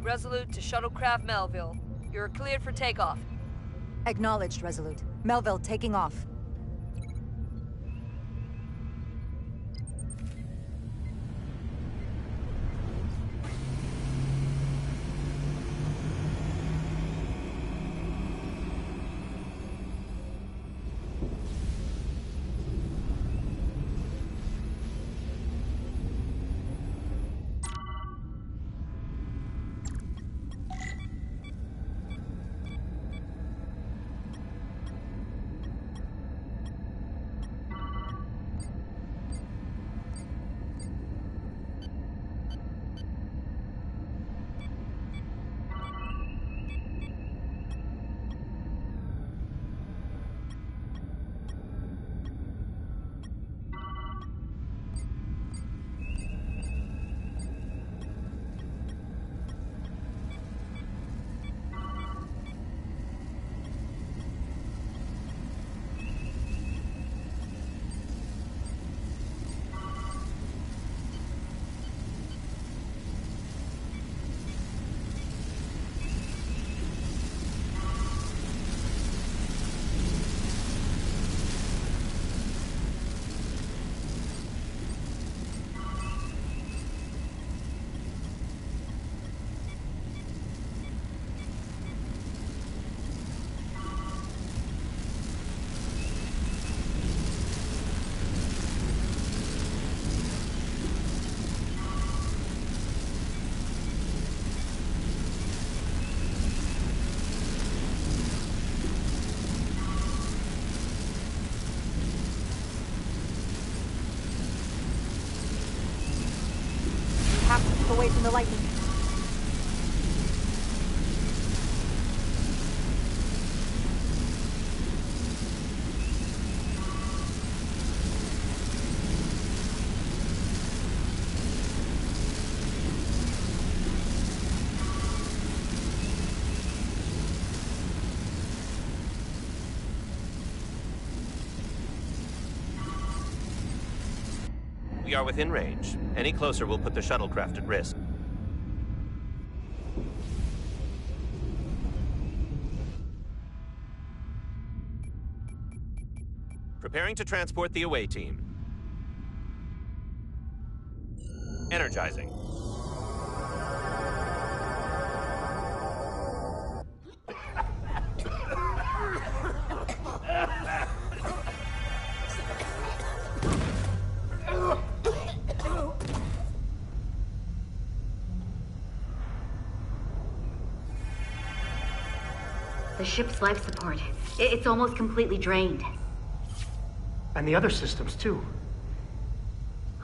Resolute to Shuttlecraft Melville. You're cleared for takeoff. Acknowledged, Resolute. Melville taking off. Away from the lightning. We are within range. Any closer will put the shuttlecraft at risk. Preparing to transport the away team. Energizing. The ship's life support. It's almost completely drained. And the other systems, too.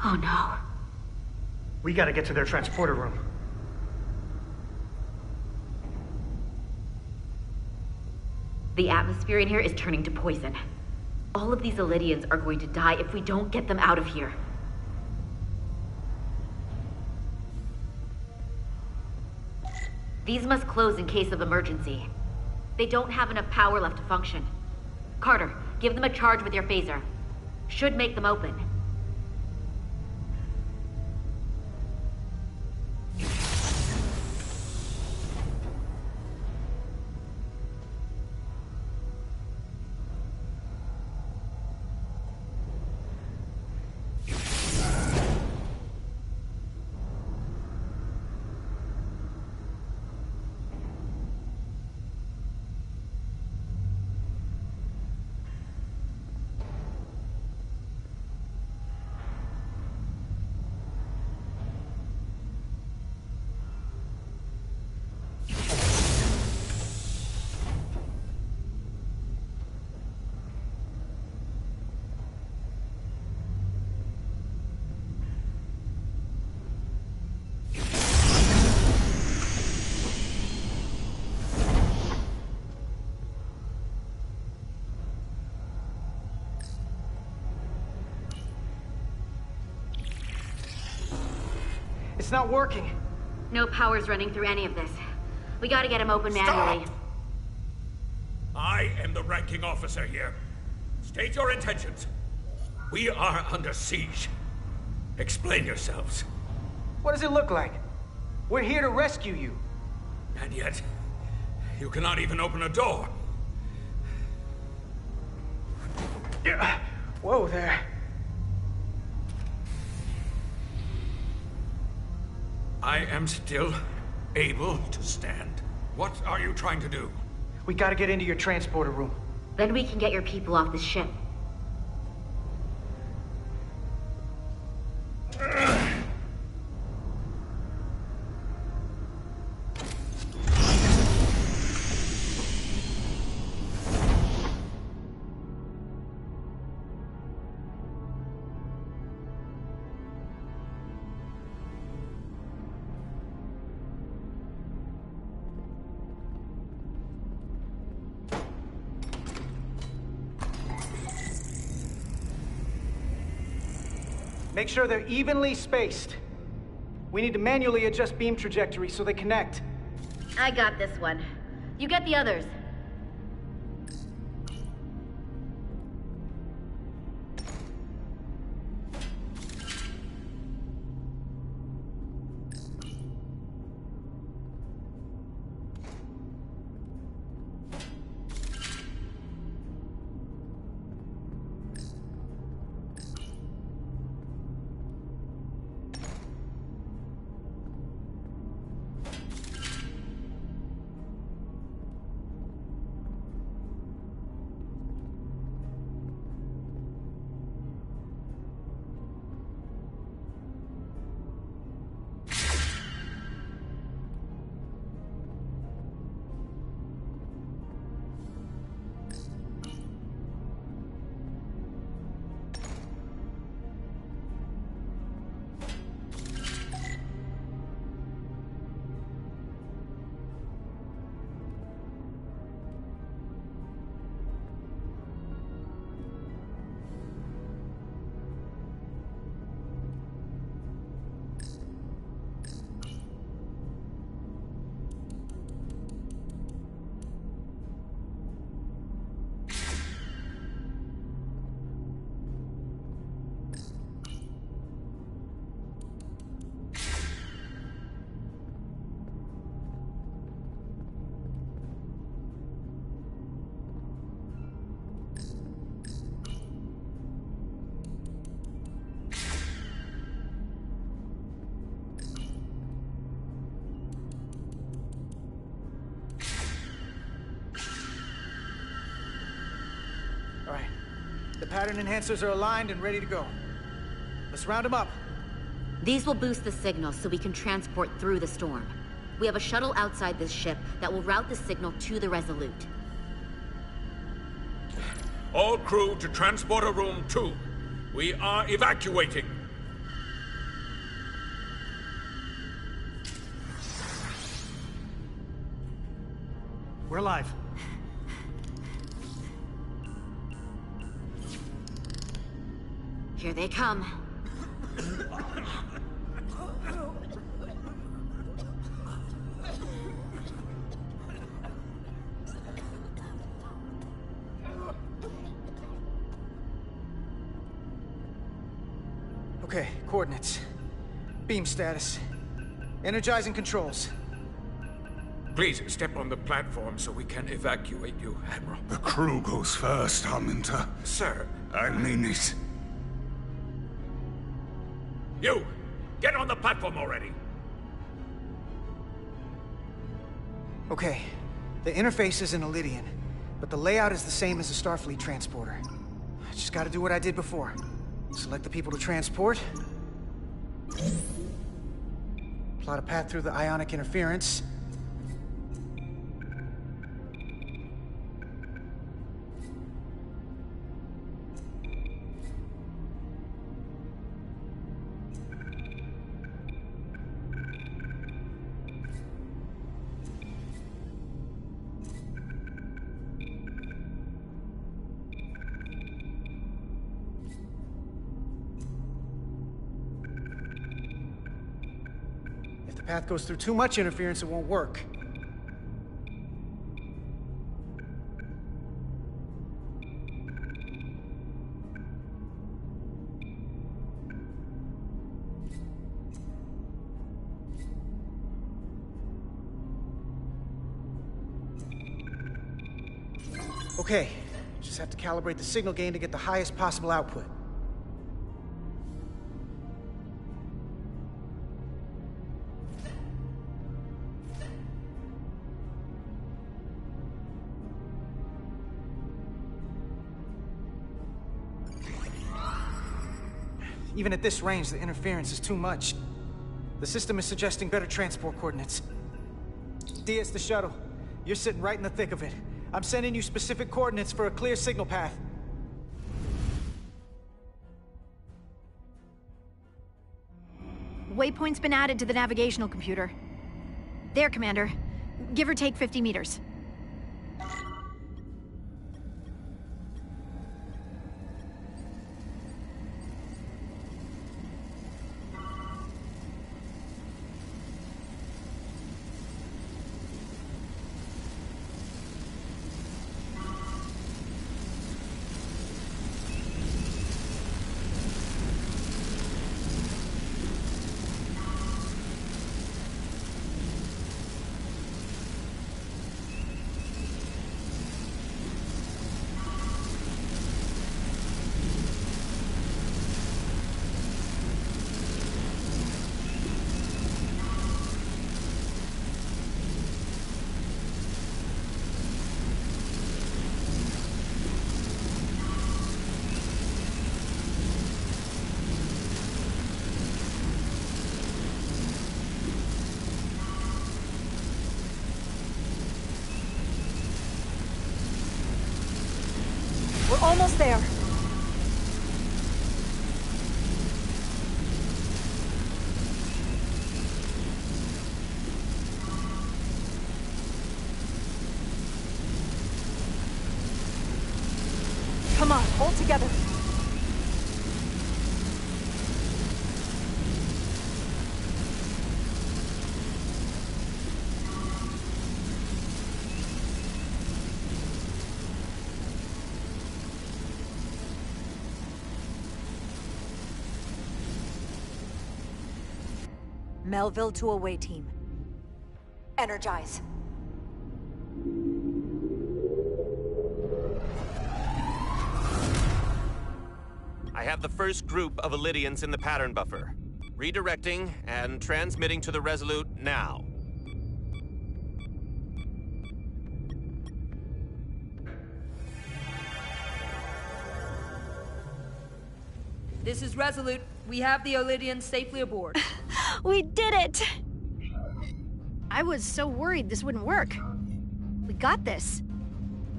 Oh no. We gotta get to their transporter room. The atmosphere in here is turning to poison. All of these Illidians are going to die if we don't get them out of here. These must close in case of emergency. They don't have enough power left to function. Carter, give them a charge with your phaser. Should make them open. It's not working. No power's running through any of this. We gotta get him open manually. Stop! I am the ranking officer here. State your intentions. We are under siege. Explain yourselves. What does it look like? We're here to rescue you. And yet, you cannot even open a door. Yeah. Whoa there. I am still able to stand. What are you trying to do? We gotta get into your transporter room. Then we can get your people off this ship. Make sure they're evenly spaced. We need to manually adjust beam trajectory so they connect. I got this one. You get the others. All right. The pattern enhancers are aligned and ready to go. Let's round them up. These will boost the signal so we can transport through the storm. We have a shuttle outside this ship that will route the signal to the Resolute. All crew to Transporter Room 2. We are evacuating. We're live. Here they come. Okay, coordinates. Beam status. Energizing controls. Please step on the platform so we can evacuate you, Admiral. The crew goes first, Arminta. Sir, I mean it. you! Get on the platform already! Okay, the interface is in Elydian, but the layout is the same as the Starfleet transporter. I just gotta do what I did before. Select the people to transport. Plot a path through the ionic interference. If the path goes through too much interference, it won't work. Okay, just have to calibrate the signal gain to get the highest possible output. Even at this range, the interference is too much. The system is suggesting better transport coordinates. Diaz, the shuttle. You're sitting right in the thick of it. I'm sending you specific coordinates for a clear signal path. Waypoint's been added to the navigational computer. There, Commander. Give or take 50 meters. We're almost there. Come on, hold together. Melville to away team. Energize. I have the first group of Illydians in the pattern buffer. Redirecting and transmitting to the Resolute now. This is Resolute. We have the Illydians safely aboard. We did it! I was so worried this wouldn't work. We got this.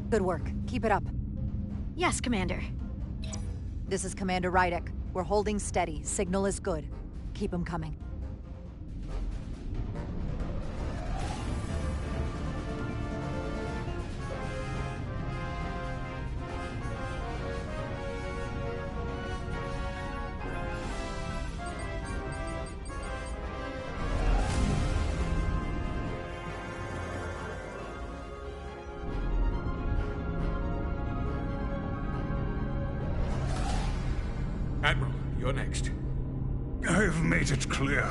Good work. Keep it up. Yes, Commander. This is Commander Rydek. We're holding steady. Signal is good. Keep them coming. Admiral, you're next. I've made it clear.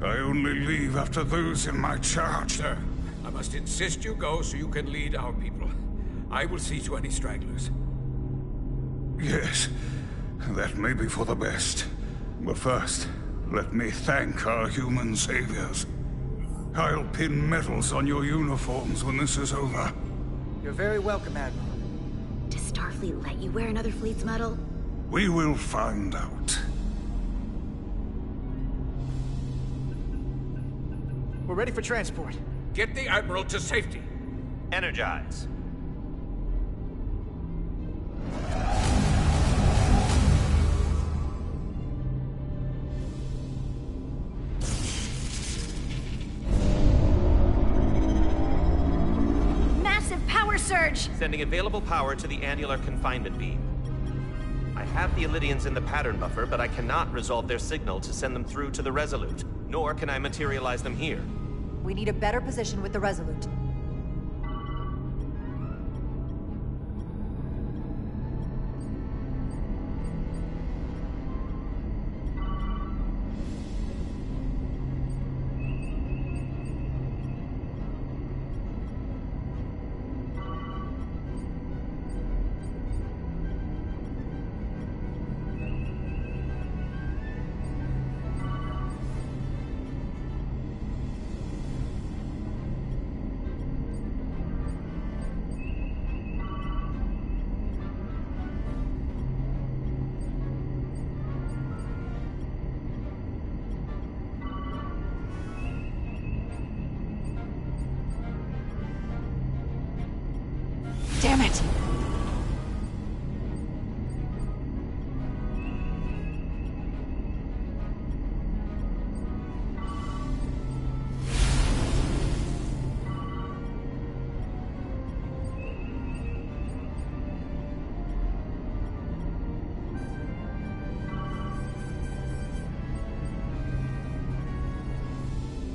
I only leave after those in my charge. Sir, I must insist you go so you can lead our people. I will see to any stragglers. Yes, that may be for the best. But first, let me thank our human saviors. I'll pin medals on your uniforms when this is over. You're very welcome, Admiral. Does Starfleet let you wear another fleet's medal? We will find out. We're ready for transport. Get the Admiral to safety. Energize. Massive power surge! Sending available power to the annular confinement beam. I have the Illydians in the pattern buffer, but I cannot resolve their signal to send them through to the Resolute, nor can I materialize them here. We need a better position with the Resolute. Damn it!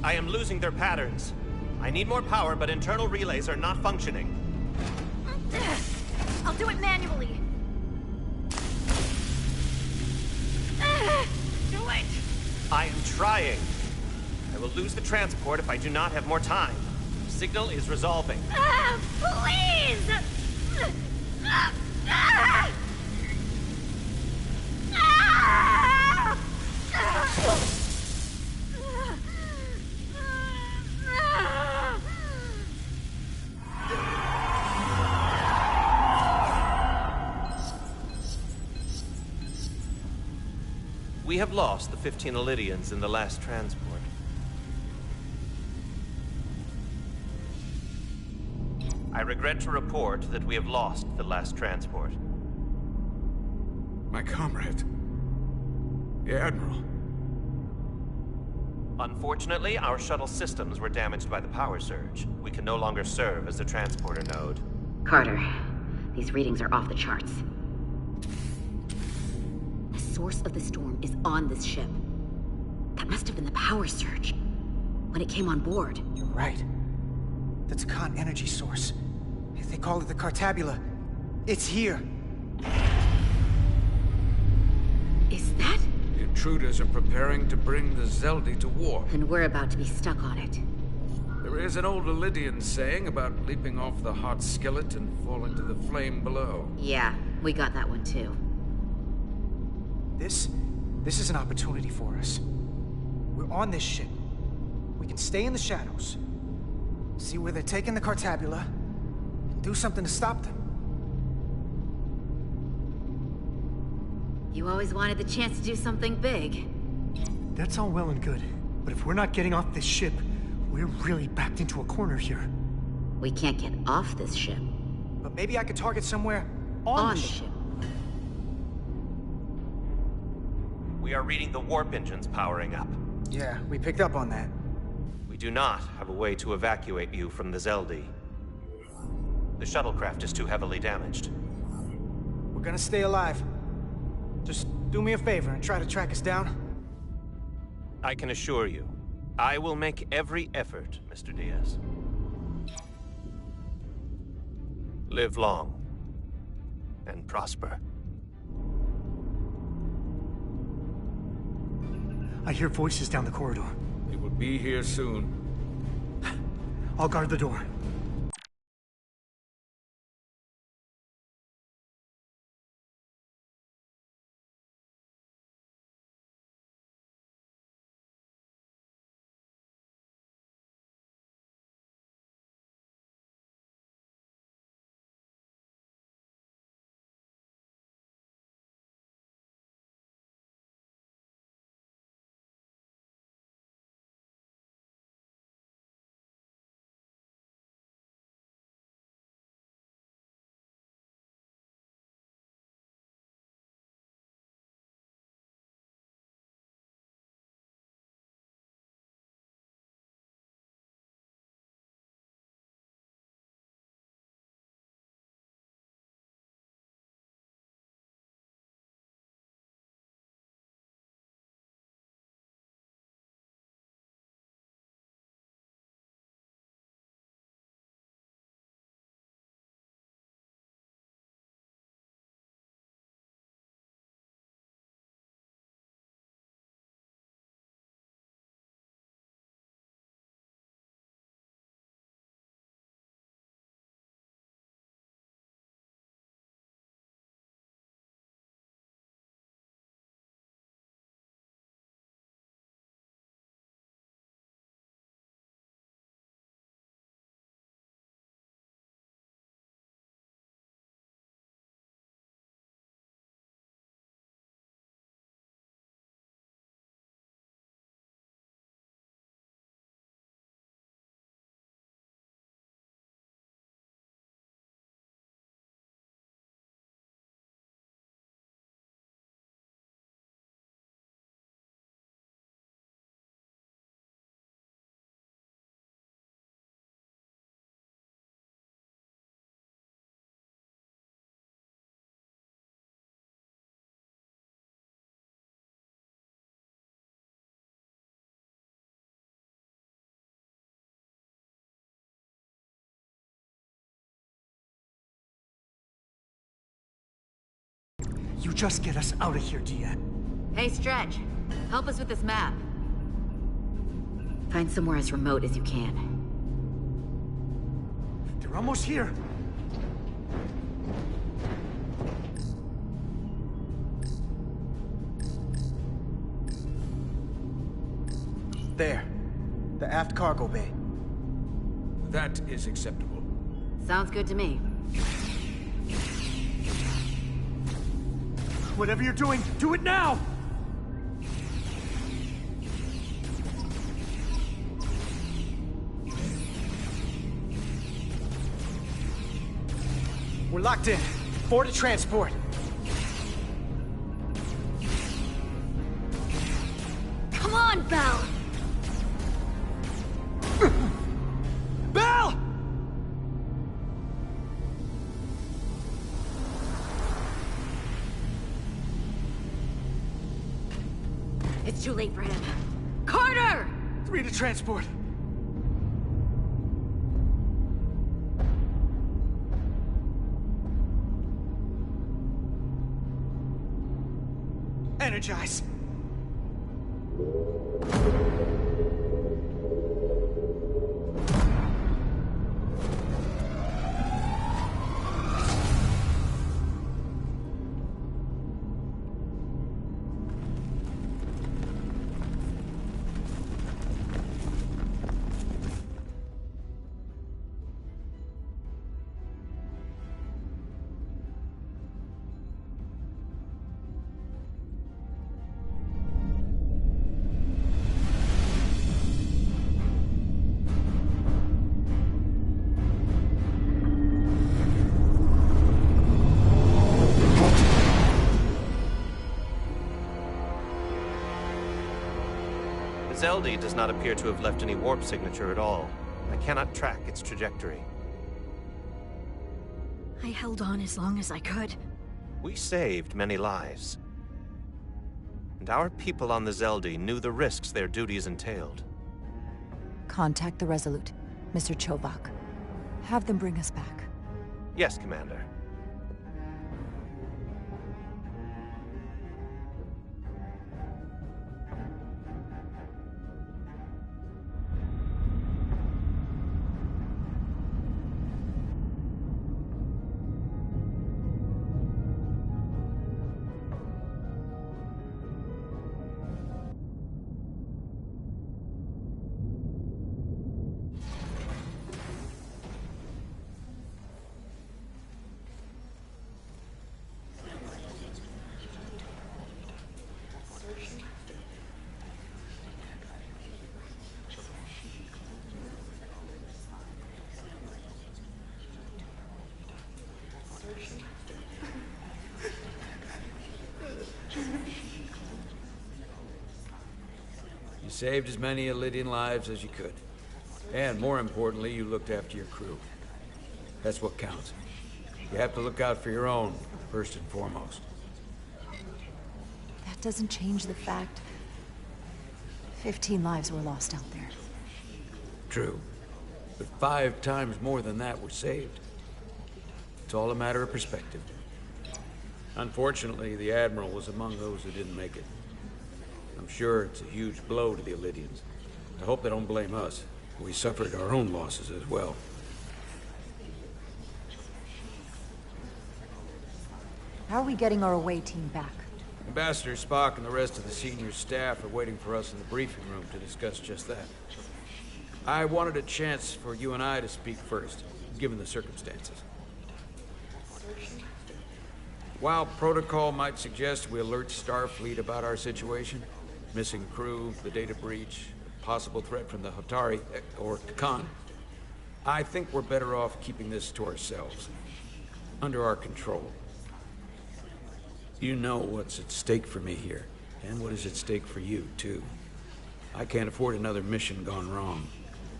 I am losing their patterns. I need more power, but internal relays are not functioning. I'll do it manually. Do it! I am trying. I will lose the transport if I do not have more time. Signal is resolving. Please! We have lost the 15 Illydians in the last transport. I regret to report that we have lost the last transport. My comrade. The Admiral. Unfortunately, our shuttle systems were damaged by the power surge. We can no longer serve as a transporter node. Carter, these readings are off the charts. The source of the storm is on this ship. That must have been the power surge. When it came on board. You're right. That's a con energy source. They call it the Cartabula. It's here. Is that? The intruders are preparing to bring the Zeldi to war. And we're about to be stuck on it. There is an old Illydian saying about leaping off the hot skillet and falling to the flame below. Yeah, we got that one too. This is an opportunity for us. We're on this ship. We can stay in the shadows. See where they're taking the Cartabula, and do something to stop them. You always wanted the chance to do something big. That's all well and good, but if we're not getting off this ship, we're really backed into a corner here. We can't get off this ship. But maybe I could target somewhere on the ship. We are reading the warp engines powering up. Yeah, we picked up on that. We do not have a way to evacuate you from the Zeldi. The shuttlecraft is too heavily damaged. We're gonna stay alive. Just do me a favor and try to track us down. I can assure you, I will make every effort, Mr. Diaz. Live long and prosper. I hear voices down the corridor. They will be here soon. I'll guard the door. just get us out of here, Dia. Hey, Stretch. Help us with this map. Find somewhere as remote as you can. They're almost here. There. The aft cargo bay. That is acceptable. Sounds good to me. Whatever you're doing, do it now! We're locked in. Board to transport. Come on, Belle! Belle! It's too late for him. Carter! 3 to transport. Energize. Zeldi does not appear to have left any warp signature at all. I cannot track its trajectory. I held on as long as I could. We saved many lives. And our people on the Zeldi knew the risks their duties entailed. Contact the Resolute, Mr. Chovak. Have them bring us back. Yes, Commander. You saved as many Elydian lives as you could. And more importantly, you looked after your crew. That's what counts. You have to look out for your own, first and foremost. That doesn't change the fact 15 lives were lost out there. True. But 5 times more than that were saved. It's all a matter of perspective. Unfortunately, the Admiral was among those who didn't make it. I'm sure it's a huge blow to the Elydians. I hope they don't blame us. We suffered our own losses as well. How are we getting our away team back? Ambassador Spock and the rest of the senior staff are waiting for us in the briefing room to discuss just that. I wanted a chance for you and I to speak first, given the circumstances. While protocol might suggest we alert Starfleet about our situation, missing crew, the data breach, possible threat from the Hotari, or Khan, I think we're better off keeping this to ourselves, under our control. You know what's at stake for me here, and what is at stake for you, too. I can't afford another mission gone wrong,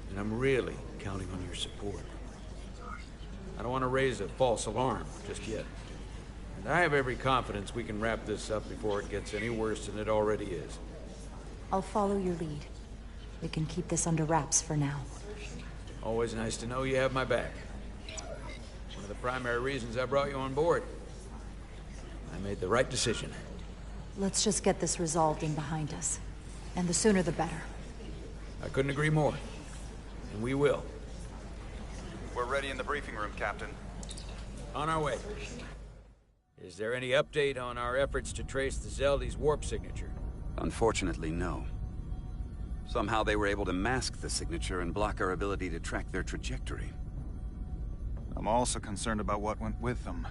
and I'm really counting on your support. I don't want to raise a false alarm just yet. And I have every confidence we can wrap this up before it gets any worse than it already is. I'll follow your lead. We can keep this under wraps for now. Always nice to know you have my back. One of the primary reasons I brought you on board. I made the right decision. Let's just get this resolved and behind us. And the sooner the better. I couldn't agree more. And we will. We're ready in the briefing room, Captain. On our way. Is there any update on our efforts to trace the Zeldy's warp signature? Unfortunately, no. Somehow they were able to mask the signature and block our ability to track their trajectory. I'm also concerned about what went with them.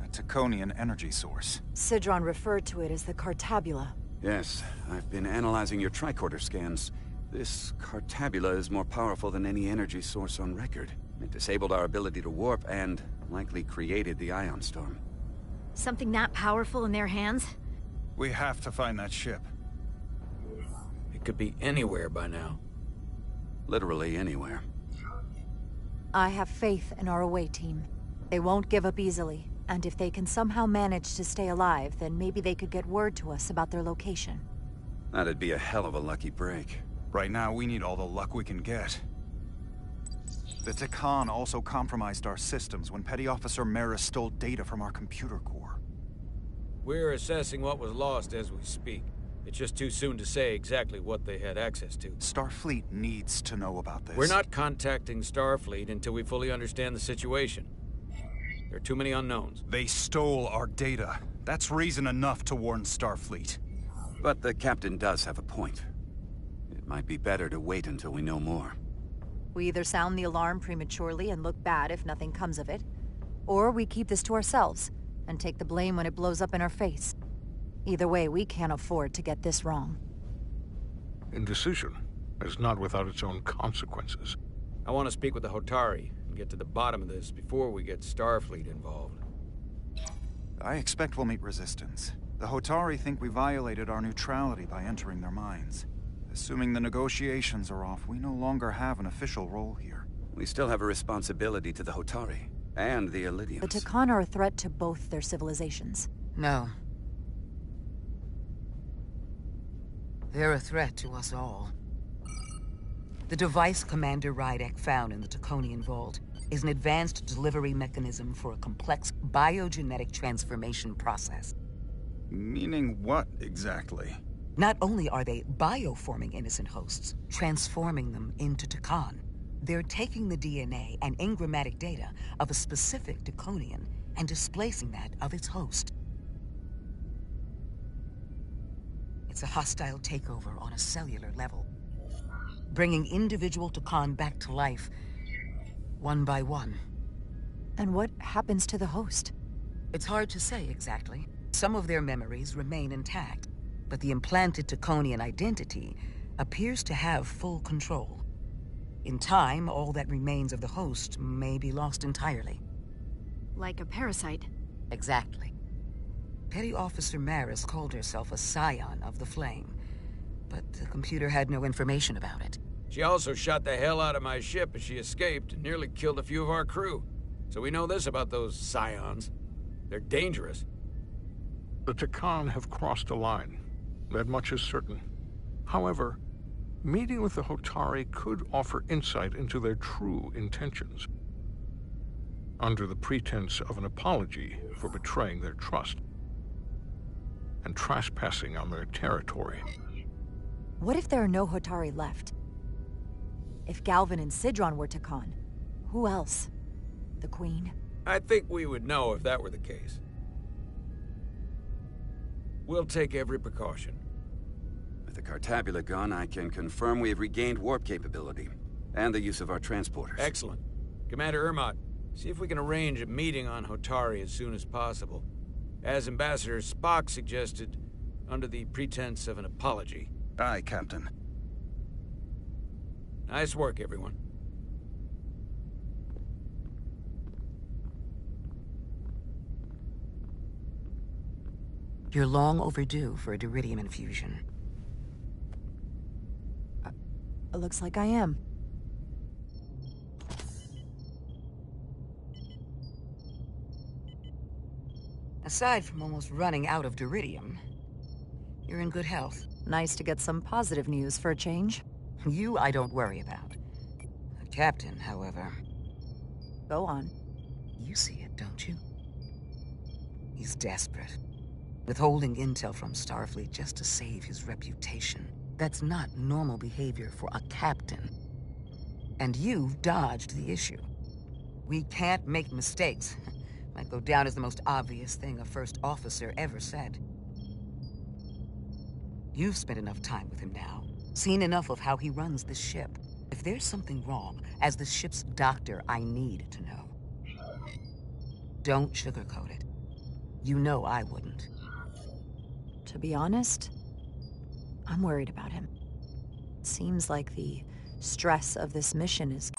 A Taconian energy source. Sidron referred to it as the Cartabula. Yes, I've been analyzing your tricorder scans. This Cartabula is more powerful than any energy source on record. It disabled our ability to warp and likely created the ion storm. Something that powerful in their hands? We have to find that ship. It could be anywhere by now. Literally anywhere. I have faith in our away team. They won't give up easily, and if they can somehow manage to stay alive, then maybe they could get word to us about their location. That'd be a hell of a lucky break. Right now, we need all the luck we can get. The Takan also compromised our systems when Petty Officer Maris stole data from our computer core. We're assessing what was lost as we speak. It's just too soon to say exactly what they had access to. Starfleet needs to know about this. We're not contacting Starfleet until we fully understand the situation. There are too many unknowns. They stole our data. That's reason enough to warn Starfleet. But the captain does have a point. It might be better to wait until we know more. We either sound the alarm prematurely and look bad if nothing comes of it, or we keep this to ourselves and take the blame when it blows up in our face. Either way, we can't afford to get this wrong. Indecision is not without its own consequences. I want to speak with the Hotari and get to the bottom of this before we get Starfleet involved. I expect we'll meet resistance. The Hotari think we violated our neutrality by entering their minds. Assuming the negotiations are off, we no longer have an official role here. We still have a responsibility to the Hotari and the Elydians. The Takan are a threat to both their civilizations. No. They're a threat to us all. The device Commander Rydek found in the Taconian Vault is an advanced delivery mechanism for a complex biogenetic transformation process. Meaning what, exactly? Not only are they bioforming innocent hosts, transforming them into Takan, they're taking the DNA and engrammatic data of a specific Taconian and displacing that of its host. It's a hostile takeover on a cellular level, bringing individual Takan back to life, one by one. And what happens to the host? It's hard to say exactly. Some of their memories remain intact, but the implanted Taconian identity appears to have full control. In time, all that remains of the host may be lost entirely. Like a parasite. Exactly. Petty Officer Maris called herself a scion of the Flame, but the computer had no information about it. She also shot the hell out of my ship as she escaped and nearly killed a few of our crew. So we know this about those scions. They're dangerous. The Takan have crossed a line. That much is certain. However, meeting with the Hotari could offer insight into their true intentions. Under the pretense of an apology for betraying their trust and trespassing on their territory. What if there are no Hotari left? If Galvin and Sidron were Takan, who else? The Queen? I think we would know if that were the case. We'll take every precaution. With the Cartabula gone, I can confirm we have regained warp capability and the use of our transporters. Excellent. Commander Ermot, see if we can arrange a meeting on Hotari as soon as possible. As Ambassador Spock suggested, under the pretense of an apology. Aye, Captain. Nice work, everyone. You're long overdue for a Duridium infusion. It looks like I am. Aside from almost running out of Duridium, you're in good health. Nice to get some positive news for a change. You I don't worry about. The captain, however... Go on. You see it, don't you? He's desperate. Withholding intel from Starfleet just to save his reputation. That's not normal behavior for a captain. And you've dodged the issue. We can't make mistakes. Might go down as the most obvious thing a first officer ever said. You've spent enough time with him now, seen enough of how he runs this ship. If there's something wrong, as the ship's doctor, I need to know. Don't sugarcoat it. You know I wouldn't. To be honest, I'm worried about him. It seems like the stress of this mission is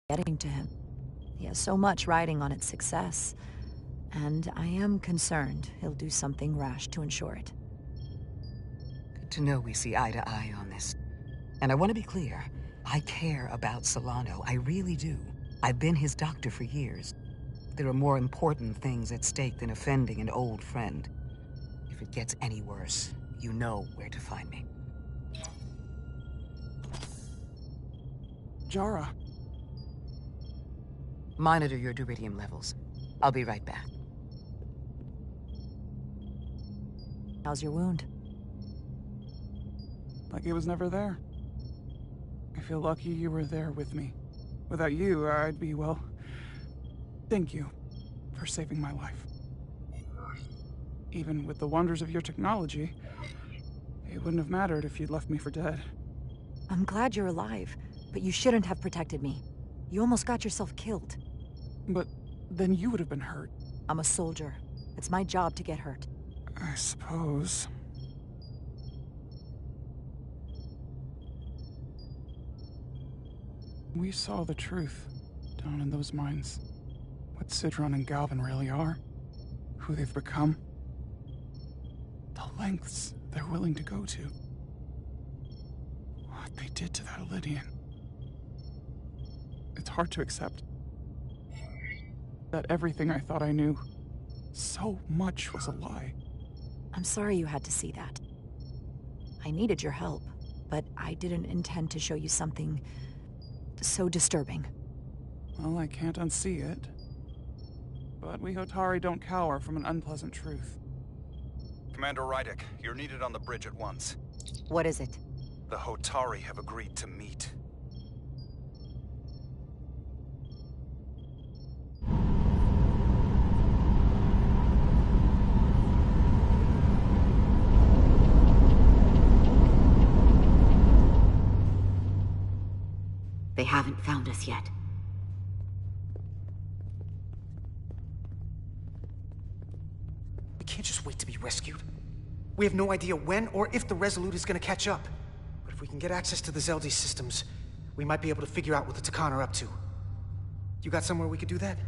getting to him. He has so much riding on its success, and I am concerned he'll do something rash to ensure it. Good to know we see eye to eye on this. And I want to be clear, I care about Solano, I really do. I've been his doctor for years. There are more important things at stake than offending an old friend. If it gets any worse, you know where to find me. Jara. Monitor your duridium levels. I'll be right back. How's your wound? Like it was never there. I feel lucky you were there with me. Without you, I'd be, well... Thank you for saving my life. Even with the wonders of your technology, it wouldn't have mattered if you'd left me for dead. I'm glad you're alive, but you shouldn't have protected me. You almost got yourself killed. But then you would have been hurt. I'm a soldier. It's my job to get hurt. I suppose. We saw the truth down in those mines. What Sidron and Galvin really are. Who they've become. The lengths they're willing to go to. What they did to that Elydian. It's hard to accept. That everything I thought I knew, so much was a lie. I'm sorry you had to see that. I needed your help, but I didn't intend to show you something so disturbing. Well, I can't unsee it. But we Hotari don't cower from an unpleasant truth. Commander Rydick, you're needed on the bridge at once. What is it? The Hotari have agreed to meet. They haven't found us yet. We can't just wait to be rescued. We have no idea when or if the Resolute is gonna catch up. But if we can get access to the Zeldi systems, we might be able to figure out what the Takan are up to. You got somewhere we could do that?